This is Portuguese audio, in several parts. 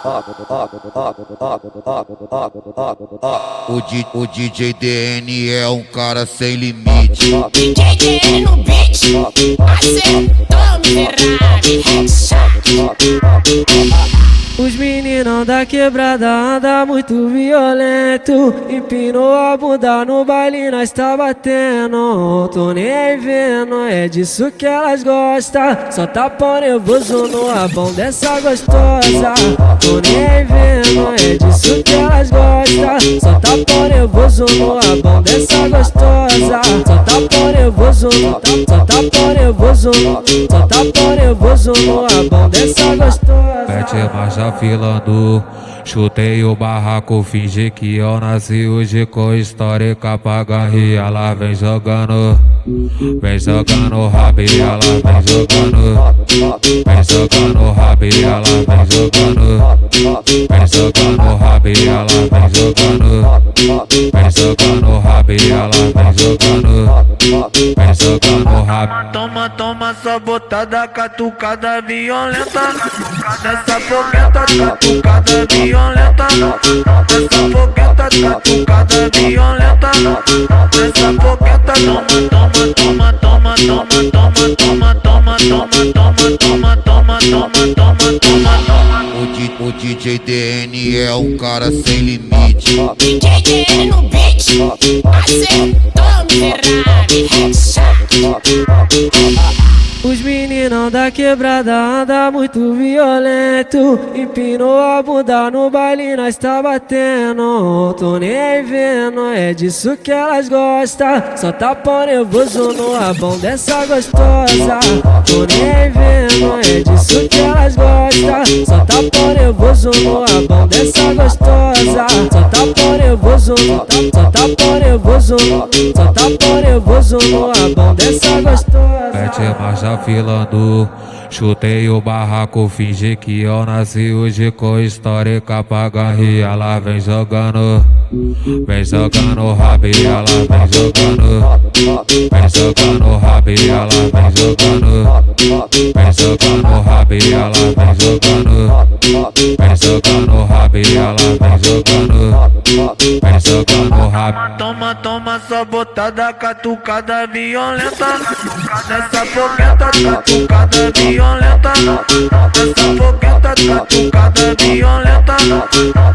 O DJ DN é um cara sem limite. DJ DN no beat, acertou miserável, headshot. Os meninão da quebrada anda muito violento. Empinou a bunda no baile, nós tá batendo. Tô nem aí vendo, é disso que elas gostam. Só tapão nervoso no rabão dessa gostosa. Tô nem aí vendo, é disso que elas gostam. Só tapão nervoso no rabão dessa gostosa. Só tapão nervoso, só tapão nervoso, só tapão nervoso no rabão dessa gostosa. Mete marcha filando, chutei o barraco, fingi que eu nasci hoje com histórica pra ganhar. Ela vem jogando rabo e ela vem jogando. Vem jogando rabo e ela vem jogando. Vem jogando rabo e ela vem jogando. Vem jogando rabo e ela vem jogando. Vem jogando rabo. Toma, toma só botada, catucada violenta. Nessa fogueta, catucada violenta. Nessa fogueta, catucada violenta. Nessa fogueta, toma, toma, toma, toma, toma, toma, toma, toma, toma, toma, toma, toma. O DJ DN é um cara sem limite. DJ DN no beat, acertou miserável, headshot. Os meninão da quebrada anda muito violento. Empinou a bunda no baile, nós tá batendo. Tô nem aí vendo, é disso que elas gostam. Só tapão nervoso no rabão dessa gostosa. Tô nem aí vendo, é disso que elas gostam. Só tapão nervoso no rabão dessa gostosa. Só tapão nervoso, só tapão nervoso, só tapão nervoso no rabão dessa gostosa. Mete marcha filando, chutei o barraco, fingi que eu nasci hoje com histórica pra ganhar. Ela vem jogando rabo e ela vem jogando. Vem jogando rabo e ela vem jogando. Vem jogando rabo e ela vem jogando. Vem jogando rabo e ela vem jogando. Vem jogando rabo. Toma, toma só botada, catucada violenta. Nessa fogueta, catucada violenta. Nessa fogueta, catucada violenta.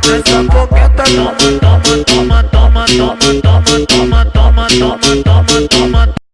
Nessa fogueta, toma, toma, toma, toma, toma, toma, toma, toma, toma, toma, toma.